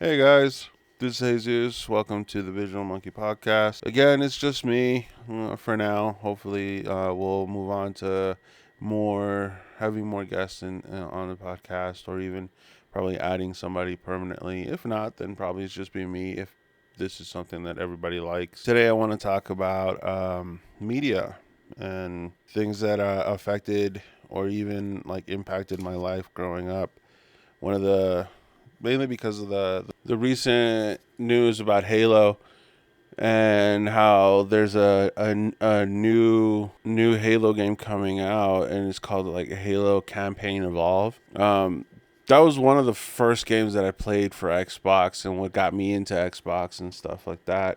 Hey guys, this is Jesus. Welcome to the Visual Monkey Podcast. Again, it's just me for now. Hopefully, we'll move on to having more guests on the podcast, or even probably adding somebody permanently. If not, then probably it's just be me if this is something that everybody likes. Today, I want to talk about media and things that affected or even like impacted my life growing up. One of the Mainly because of the recent news about Halo and how there's a new Halo game coming out, and it's called like Halo Campaign Evolve. That was one of the first games that I played for Xbox and what got me into Xbox and stuff like that.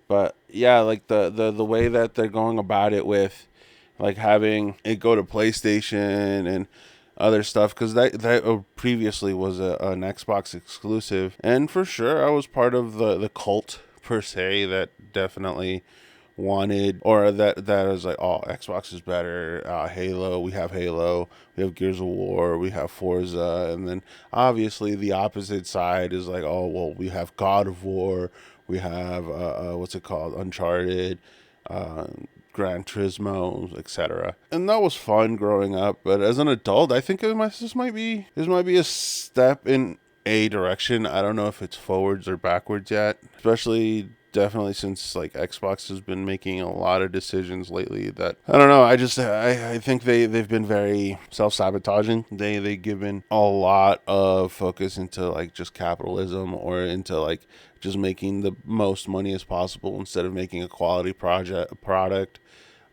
But yeah, like the way that they're going about it with like having it go to PlayStation and other stuff, because that previously was an Xbox exclusive, and for sure I was part of the cult per se that definitely wanted, or that was like, oh, Xbox is better. Halo, we have Gears of War, we have Forza, and then obviously the opposite side is like, oh well, we have God of War, we have what's it called, Uncharted, uh, Gran Turismo, etc. And that was fun growing up. But as an adult, I think this might be a step in a direction. I don't know if it's forwards or backwards yet. Especially definitely since like Xbox has been making a lot of decisions lately that I don't know. I think they've been very self-sabotaging. They've given a lot of focus into like just capitalism, or into like just making the most money as possible instead of making a quality product,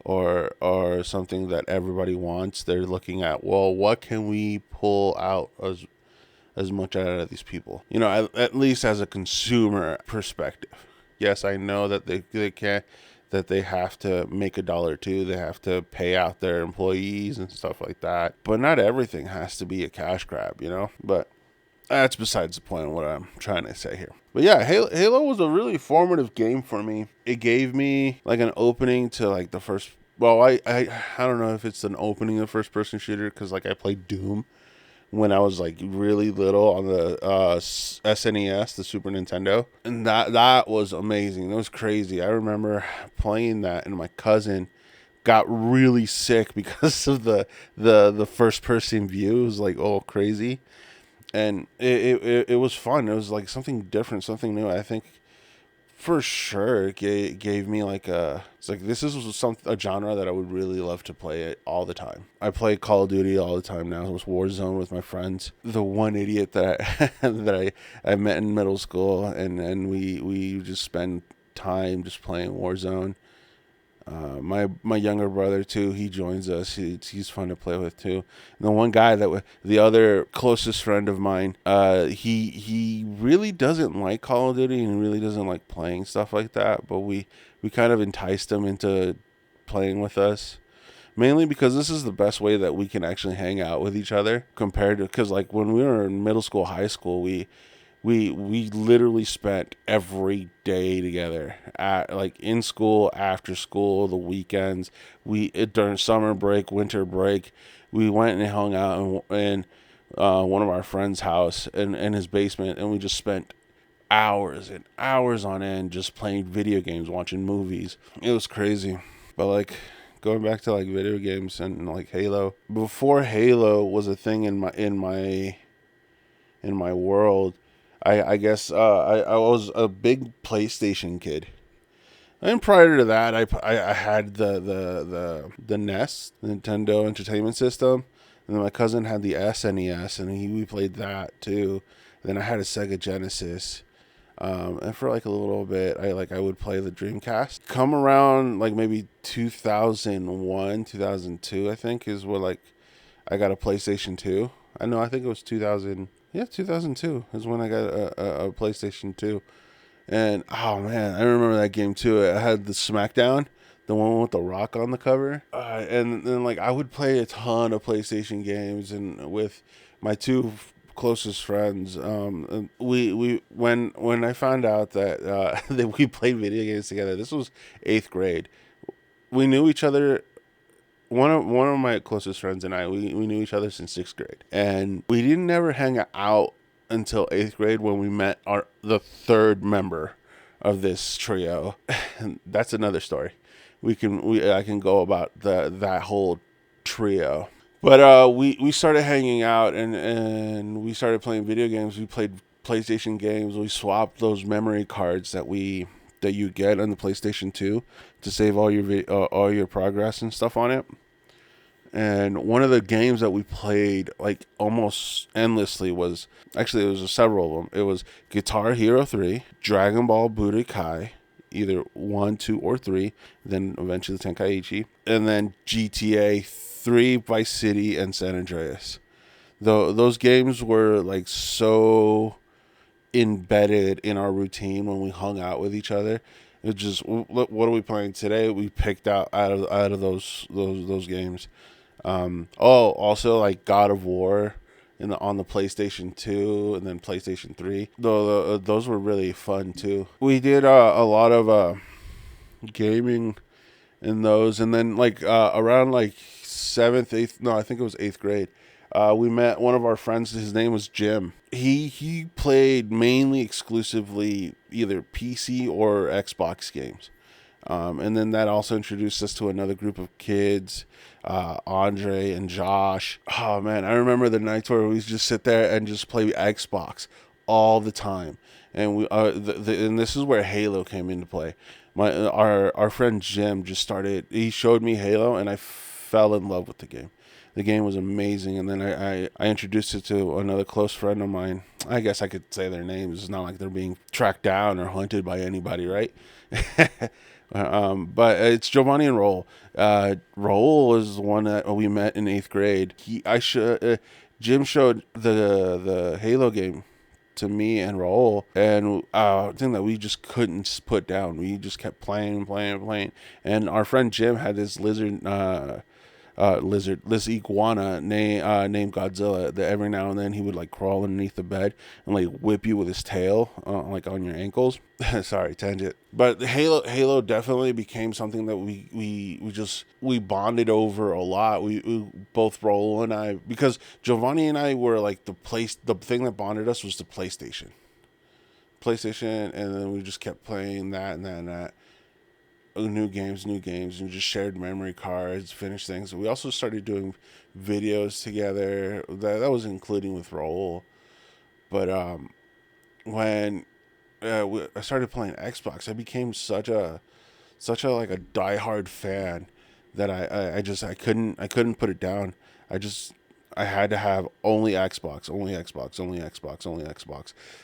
or something that everybody wants. They're looking at, well, what can we pull out as much out of these people? At least as a consumer perspective. Yes, I know that they can't, that they have to make a dollar too. They have to pay out their employees and stuff like that. But not everything has to be a cash grab. But that's besides the point of what I'm trying to say here. But yeah, Halo was a really formative game for me. It gave me like an opening to like the first. Well, I don't know if it's an opening of first person shooter, because like I played Doom when I was like really little on the SNES, the Super Nintendo, and that was amazing. That was crazy. I remember playing that, and my cousin got really sick because of the first person view. It was like all crazy, and it was fun. It was like something different, something new. I think for sure gave me like it's like this is a genre that I would really love to play it all the time. I play Call of Duty all the time now. It was Warzone with my friends. The one idiot that I met in middle school, and we just spend time just playing Warzone. My younger brother too. He joins us. He's fun to play with too. And the one guy the other closest friend of mine. He really doesn't like Call of Duty and really doesn't like playing stuff like that. But we kind of enticed him into playing with us. Mainly because this is the best way that we can actually hang out with each other, compared to, because like when we were in middle school, high school, we literally spent every day together, at like in school, after school, the weekends. During summer break, winter break, we went and hung out in one of our friends' house in his basement, and we just spent hours and hours on end just playing video games, watching movies. It was crazy. But like, going back to like video games and like Halo, before Halo was a thing in my world, I guess I was a big PlayStation kid. And prior to that, I had the NES, Nintendo Entertainment System, and then my cousin had the SNES, and we played that too. And then I had a Sega Genesis, and for like a little bit, I would play the Dreamcast. Come around like maybe 2001, 2002, I think is what, like, I got a PlayStation 2. I think it was 2000. Yeah, 2002 is when I got a PlayStation 2. And oh man, I remember that game too. It had the SmackDown, the one with the Rock on the cover. And then like I would play a ton of PlayStation games, and with my two closest friends. And we when I found out that that we played video games together. This was eighth grade. We knew each other. One of my closest friends and I, we knew each other since sixth grade, and we didn't ever hang out until 8th grade when we met the third member of this trio. And that's another story. I can go about that whole trio. But we started hanging out, and we started playing video games. We played PlayStation games. We swapped those memory cards that you get on the PlayStation 2 to save all your progress and stuff on it. And one of the games that we played like almost endlessly was, actually it was several of them. It was Guitar Hero 3, Dragon Ball Budokai, either 1, 2, or 3, then eventually Tenkaichi, and then GTA 3, Vice City, and San Andreas. Those games were like so embedded in our routine when we hung out with each other. It just, what are we playing today? We picked out of those games. Also like God of War on the PlayStation 2 and then PlayStation 3. Though those were really fun too. We did a lot of gaming in those, and then like around like 7th, 8th, no, I think it was 8th grade. We met one of our friends. His name was Jim. He played mainly exclusively either PC or Xbox games. And then that also introduced us to another group of kids, Andre and Josh. Oh man, I remember the nights where we used to just sit there and just play Xbox all the time. And and this is where Halo came into play. Our friend Jim just started. He showed me Halo, and I fell in love with the game. The game was amazing, and then I introduced it to another close friend of mine. I guess I could say their names. It's not like they're being tracked down or hunted by anybody, right? But it's Giovanni and Raul. Raul is the one that we met in 8th grade. Jim showed the Halo game to me and Raul, and thing that we just couldn't put down. We just kept playing, and our friend Jim had this this iguana named Godzilla, that every now and then he would like crawl underneath the bed and like whip you with his tail, like on your ankles. Sorry, tangent. But Halo definitely became something that we bonded over a lot. We both Raul and I, because Giovanni and I were like the thing that bonded us was the PlayStation, and then we just kept playing that and that and that. New games, and just shared memory cards, finished things. We also started doing videos together. That was including with Raul. But when I started playing Xbox, I became such a like a diehard fan that I couldn't put it down. I had to have only Xbox,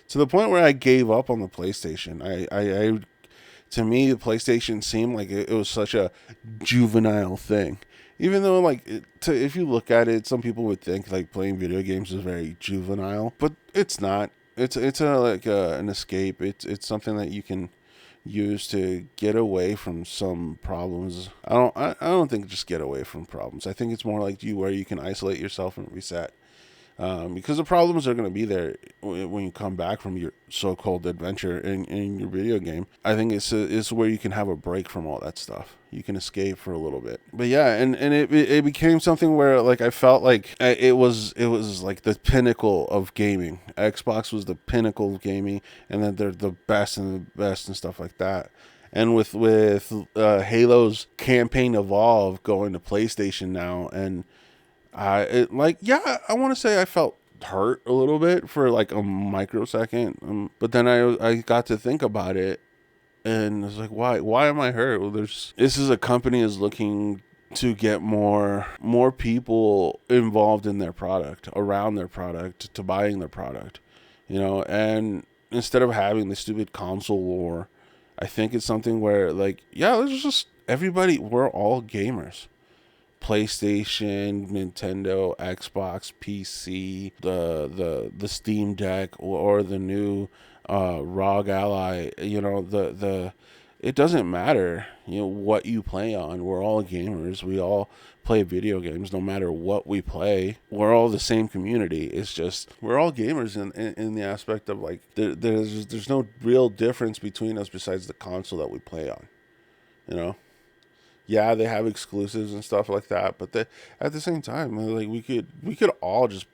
to the point where I gave up on the PlayStation. I To me, the PlayStation seemed like it was such a juvenile thing. Even though, like, if you look at it, some people would think like playing video games is very juvenile, but it's not. It's an escape. It's something that you can use to get away from some problems. I don't think just get away from problems. I think it's more like where you can isolate yourself and reset. Because the problems are going to be there when you come back from your so-called adventure in your video game. I think it's where you can have a break from all that stuff. You can escape for a little bit. But yeah, and it became something where like I felt like it was like the pinnacle of gaming. Xbox was the pinnacle of gaming, and then they're the best and stuff like that. And with Halo's campaign Evolve going to PlayStation now, and I want to say I felt hurt a little bit for like a microsecond, but then I got to think about it, and it's like, why am I hurt? Well, this is a company is looking to get more people involved in their product, around their product, to buying their product, and instead of having the stupid console war, I think it's something where like, yeah, let's just we're all gamers. PlayStation, Nintendo, Xbox, PC, the Steam Deck, or the new ROG Ally. It doesn't matter. What you play on. We're all gamers. We all play video games, no matter what we play. We're all the same community. It's just we're all gamers in the aspect of like there's no real difference between us besides the console that we play on. You know. Yeah, they have exclusives and stuff like that, but at the same time, like we could all just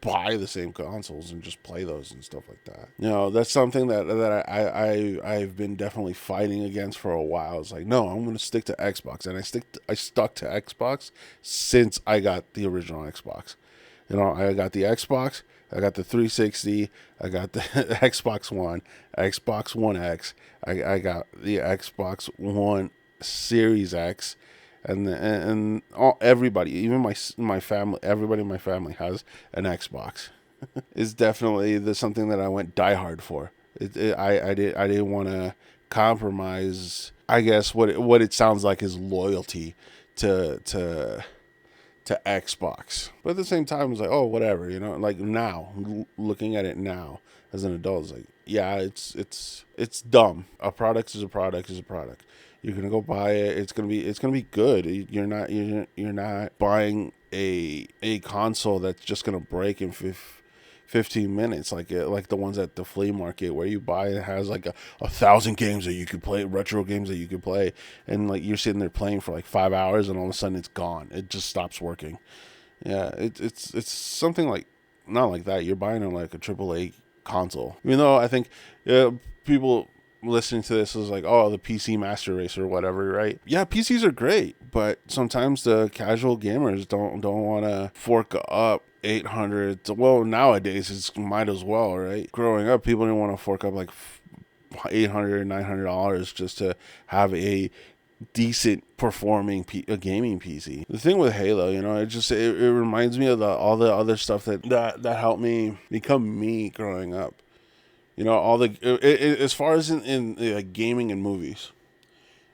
buy the same consoles and just play those and stuff like that. That's something that I've been definitely fighting against for a while. It's like, no, I'm going to stick to Xbox, and I stuck to Xbox since I got the original Xbox. I got the Xbox, I got the 360, I got the Xbox One, Xbox One X, I got the Xbox One Series X, and everybody, even my family, everybody in my family has an Xbox. It's definitely something that I went diehard for. I didn't want to compromise. I guess what it sounds like is loyalty to Xbox. But at the same time, it's like, oh, whatever, Like now, looking at it now as an adult, it's like, yeah, it's dumb. A product is a product is a product. You're gonna go buy it. It's gonna be good. You're not buying a console that's just gonna break in 15 minutes, like the ones at the flea market where you buy it has like 1,000 games that you could play, retro games that you could play, and like you're sitting there playing for like 5 hours, and all of a sudden it's gone. It just stops working. Yeah, it's something like not like that. You're buying like a AAA console, even though I think people listening to this is like, oh, the PC master race or whatever, right? Yeah, PCs are great, but sometimes the casual gamers don't want to fork up 800. Well, nowadays it's might as well, right? Growing up, people didn't want to fork up like $800, $900 just to have a decent performing gaming PC. The thing with Halo, it reminds me of all the other stuff that helped me become me growing up. All the as far as in gaming and movies.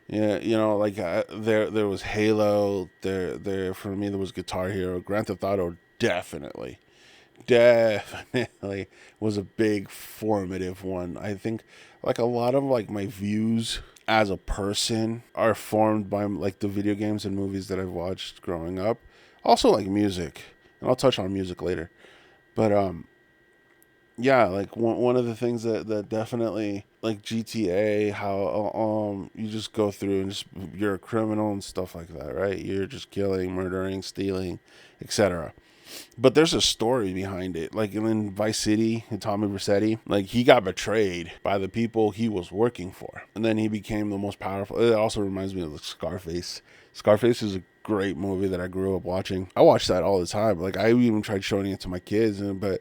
Yeah, like there was Halo. There for me there was Guitar Hero. Grand Theft Auto definitely was a big formative one. I think like a lot of like my views as a person are formed by like the video games and movies that I've watched growing up. Also like music, and I'll touch on music later. But yeah, like one of the things that definitely like GTA, how you just go through and just you're a criminal and stuff like that, right? You're just killing, murdering, stealing, etc. But there's a story behind it. Like in Vice City, Tommy Vercetti, like he got betrayed by the people he was working for, and then he became the most powerful. It also reminds me of like Scarface. Scarface is a great movie that I grew up watching. I watch that all the time. Like I even tried showing it to my kids, but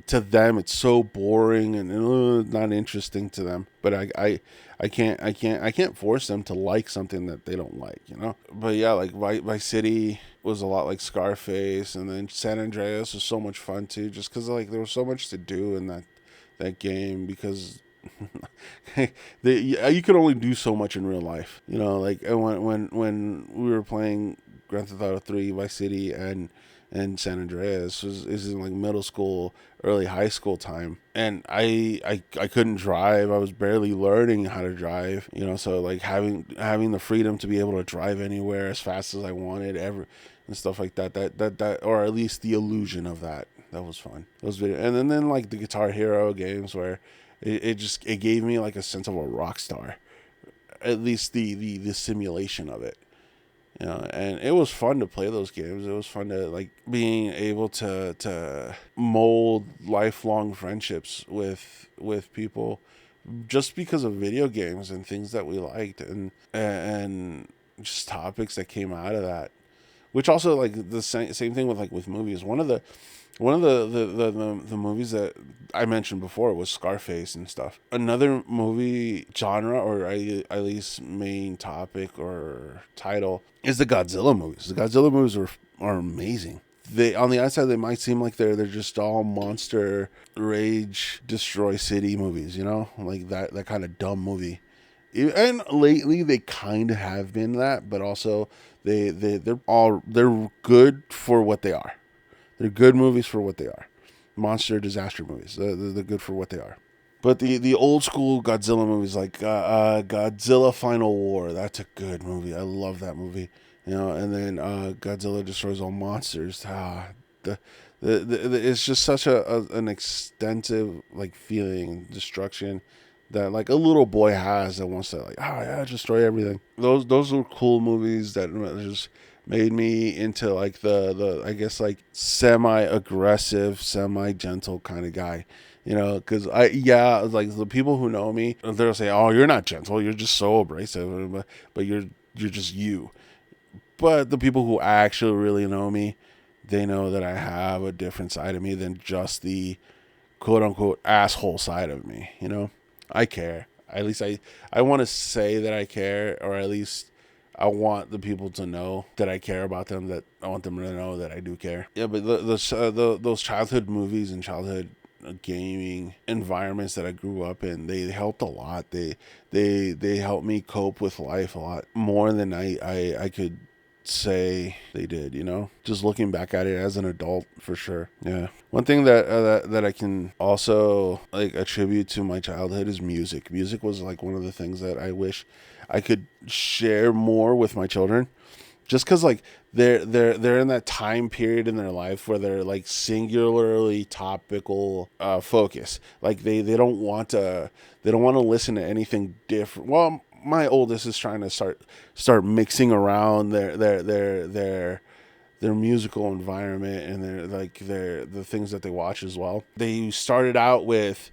to them it's so boring and not interesting to them. But I can't force them to like something that they don't like, But yeah, like Vice City was a lot like Scarface, and then San Andreas was so much fun too, just because like there was so much to do in that game because you could only do so much in real life, like when we were playing Grand Theft Auto 3, Vice City, and San Andreas is in like middle school, early high school time, and I couldn't drive. I was barely learning how to drive, so like having the freedom to be able to drive anywhere as fast as I wanted ever and stuff like that or at least the illusion of that was fun. Those video and then like the Guitar Hero games where it gave me like a sense of a rock star, at least the simulation of it. And it was fun to play those games. It was fun to like being able to mold lifelong friendships with people just because of video games and things that we liked and just topics that came out of that. Which also like the same thing with like with movies. One of the movies that I mentioned before was Scarface and stuff. Another movie genre, or at least main topic or title, is the Godzilla movies. The Godzilla movies are amazing. They on the outside they might seem like they're just all monster rage destroy city movies, like that kind of dumb movie. And lately they kind of have been that, but also they're good for what they are. They're good movies for what they are. Monster disaster movies. They're good for what they are. But the old school Godzilla movies like Godzilla Final War, that's a good movie. I love that movie. And then Godzilla Destroys All Monsters. It's just such an extensive like feeling destruction that like a little boy has that wants to like, oh yeah, destroy everything. Those are cool movies that just made me into like the I guess like semi aggressive, semi gentle kind of guy. You know, because like the people who know me, they'll say, "Oh, you're not gentle. You're just so abrasive, but you're just you." But the people who actually really know me, they know that I have a different side of me than just the quote unquote asshole side of me. You know, I care. At least I want to say that I care, or at least I want the people to know that I care about them. That I want them to know that I do care. Yeah, but those childhood movies and childhood gaming environments that I grew up in, they helped a lot. They helped me cope with life a lot more than I could say they did, you know, just looking back at it as an adult, for sure. Yeah, one thing that I can also like attribute to my childhood is music was like one of the things that I wish I could share more with my children, just because like they're in that time period in their life where they're like singularly topical focus. Like they don't want to listen to anything different. Well, my oldest is trying to start mixing around their musical environment and their the things that they watch as well. They started out with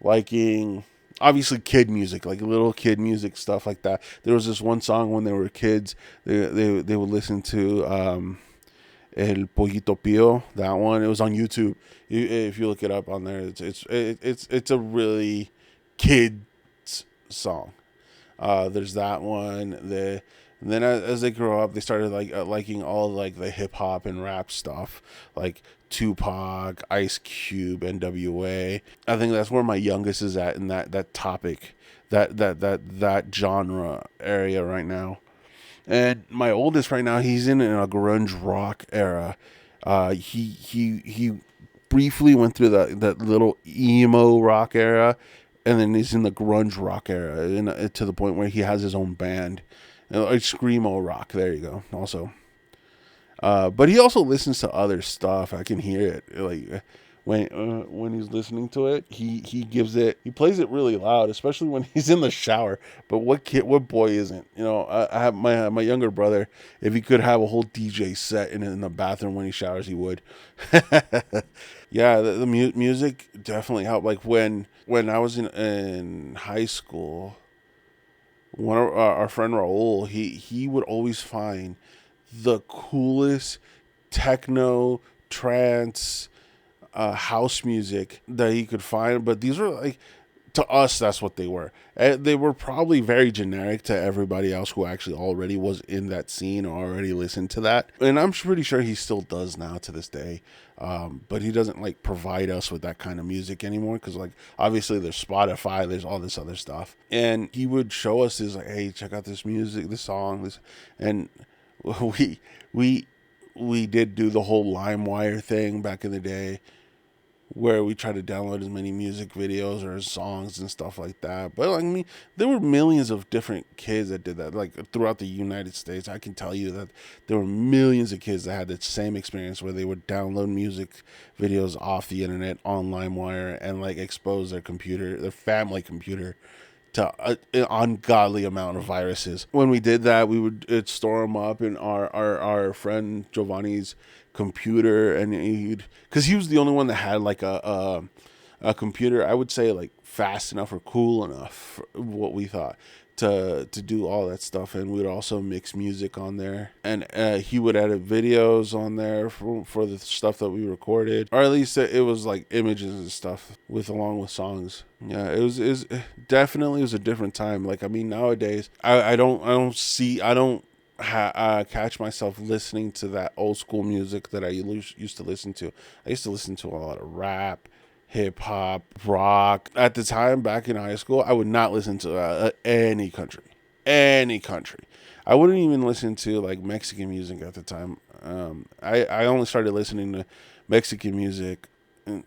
liking obviously kid music, like little kid music, stuff like that. There was this one song when they were kids, they would listen to El Pollito Pio. That one, it was on YouTube. If you look it up on there, it's a really kids song. There's that one. And then as they grow up, they started liking all like the hip hop and rap stuff, like Tupac, Ice Cube, NWA. I think that's where my youngest is at in that topic, that genre area right now. And my oldest right now, he's in a grunge rock era. He briefly went through that little emo rock era, and then he's in the grunge rock era, to the point where he has his own band, like screamo rock. There you go. Also, but he also listens to other stuff. I can hear it. Like when he's listening to it, he plays it really loud, especially when he's in the shower. But what boy isn't? You know, I have my younger brother. If he could have a whole DJ set in the bathroom when he showers, he would. Yeah, the music definitely helped. Like when I was in high school, one of our friend Raul, he would always find the coolest techno, trance, house music that he could find. But these were like, to us, that's what they were. They were probably very generic to everybody else who actually already was in that scene or already listened to that. And I'm pretty sure he still does now to this day. But he doesn't like provide us with that kind of music anymore, because like obviously there's Spotify, there's all this other stuff. And he would show us this, like, hey, check out this music, this song, this, and we we we did do the whole LimeWire thing back in the day, where we tried to download as many music videos or songs and stuff like that. But like, I mean, there were millions of different kids that did that, like throughout the United States. I can tell you that there were millions of kids that had the same experience, where they would download music videos off the internet on LimeWire and like expose their family computer to an ungodly amount of viruses. When we did that, we would store them up in our friend Giovanni's computer, and because he was the only one that had like a computer, I would say, like fast enough or cool enough for what we thought to do all that stuff. And we'd also mix music on there, and he would edit videos on there for the stuff that we recorded, or at least it was like images and stuff along with songs. Yeah, it was definitely was a different time. Like, I mean, nowadays I don't catch myself listening to that old school music that I used to listen to. I used to listen to a lot of rap, hip hop, rock. At the time, back in high school, I would not listen to any country. Any country. I wouldn't even listen to like Mexican music at the time. I only started listening to Mexican music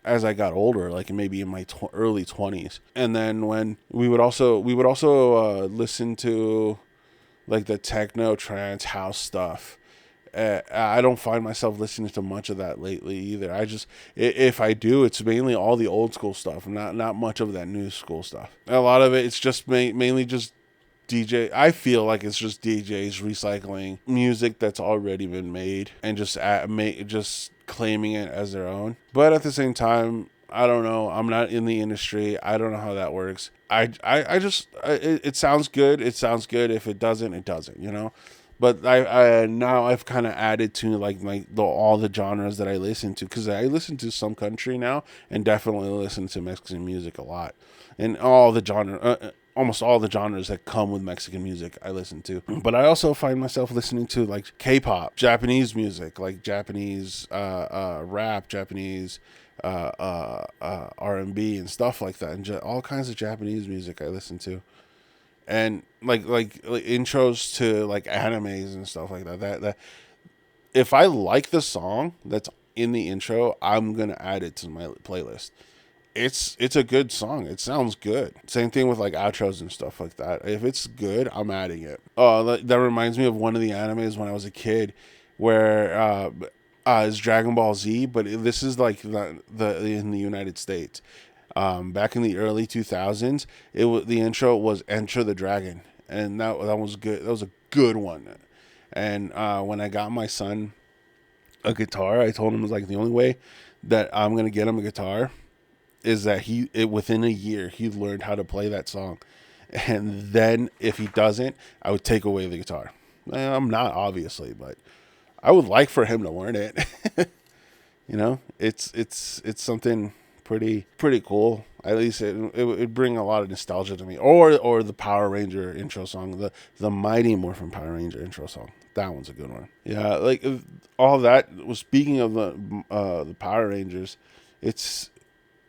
as I got older, like maybe in my early 20s. And then when we would also listen to like the techno, trance, house stuff. I don't find myself listening to much of that lately either. If I do, it's mainly all the old school stuff, not much of that new school stuff. A lot of it, it's just mainly just I feel like it's just DJs recycling music that's already been made and just claiming it as their own. But at the same time, I don't know. I'm not in the industry. I don't know how that works. It sounds good. It sounds good. If it doesn't, it doesn't, you know? But I now I've kind of added to like all the genres that I listen to, because I listen to some country now and definitely listen to Mexican music a lot, and almost all the genres that come with Mexican music I listen to. But I also find myself listening to like K-pop, Japanese music, like Japanese rap, Japanese R&B and stuff like that, and all kinds of Japanese music I listen to, and like intros to like animes and stuff like that. That if I like the song that's in the intro, I'm gonna add it to my playlist. It's a good song. It sounds good. Same thing with like outros and stuff like that. If it's good, I'm adding it. Oh, that reminds me of one of the animes when I was a kid, where it's Dragon Ball Z, but this is like the in the United States. Back in the early 2000s, the intro was Enter the Dragon, and that was good. That was a good one. And when I got my son a guitar, I told him, it was like, the only way that I'm gonna get him a guitar is that within a year he learned how to play that song, and then if he doesn't, I would take away the guitar. I'm not, obviously, but I would like for him to learn it. You know, it's something pretty cool. At least it would bring a lot of nostalgia to me. Or the Power Ranger intro song, the Mighty Morphin Power Ranger intro song. That one's a good one. Yeah, like all that was, speaking of the Power Rangers, it's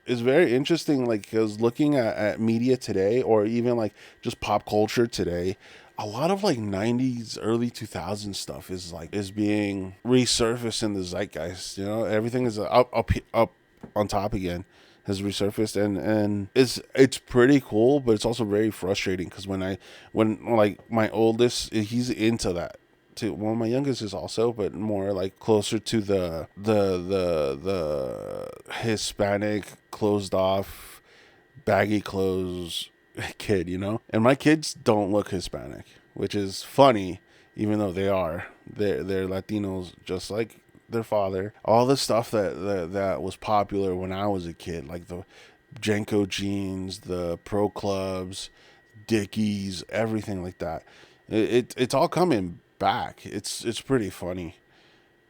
very interesting, like, because looking at media today, or even like just pop culture today, a lot of like 90s, early 2000s stuff is being resurfaced in the zeitgeist. You know, everything is up on top again, has resurfaced, and it's pretty cool, but it's also very frustrating, because when like my oldest, he's into that too. Well, my youngest is also, but more like closer to the Hispanic, closed off, baggy clothes kid, you know. And my kids don't look Hispanic, which is funny, even though they're Latinos, just like their father. All the stuff that was popular when I was a kid, like the Jenko jeans, the Pro Clubs, Dickies, everything like that. It's all coming back. It's pretty funny.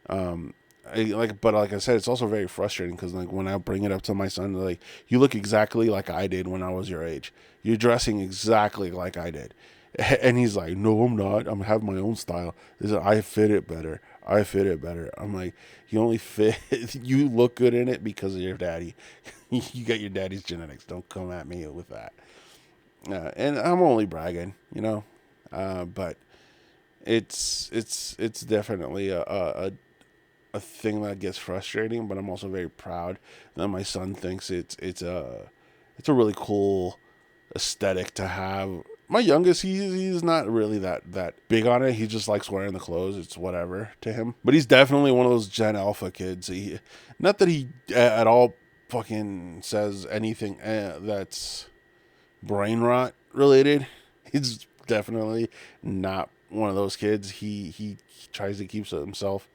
But like I said, it's also very frustrating, because like when I bring it up to my son, they're like, you look exactly like I did when I was your age. You're dressing exactly like I did. And he's like, no, I'm not. I'm having my own style. I fit it better. I fit it better. I'm like, you only fit, you look good in it because of your daddy. You got your daddy's genetics. Don't come at me with that. And I'm only bragging, you know. But it's definitely a thing that gets frustrating, but I'm also very proud that my son thinks it's a really cool aesthetic to have. My youngest, he's not really that big on it. He just likes wearing the clothes. It's whatever to him. But he's definitely one of those Gen Alpha kids. Not that he at all fucking says anything that's brain rot related. He's definitely not one of those kids. He tries to keep himself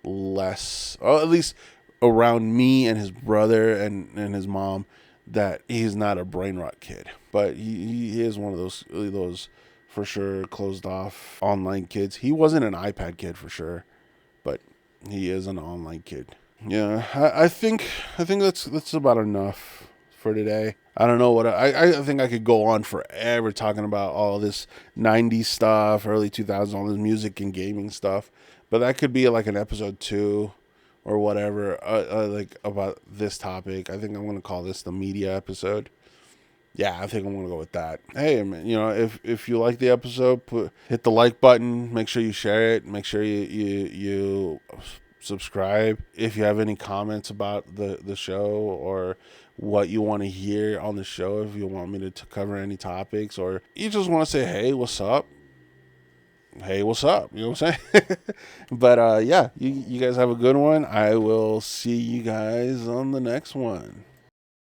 less, or at least around me and his brother and his mom, that he's not a brain rot kid. But he is one of those for sure closed off online kids. He wasn't an iPad kid for sure, but he is an online kid. Yeah, I think that's about enough for today. I don't know what I think I could go on forever talking about all this 90s stuff, early 2000s, all this music and gaming stuff. But that could be like an episode 2 or whatever, like about this topic. I think I'm going to call this the media episode. Yeah, I think I'm going to go with that. Hey, man, you know, if you like the episode, hit the like button. Make sure you share it. Make sure you subscribe. If you have any comments about the show, or what you want to hear on the show, if you want me to cover any topics, or you just want to say, hey, what's up? Hey, what's up? You know what I'm saying? But yeah, you guys have a good one. I will see you guys on the next one.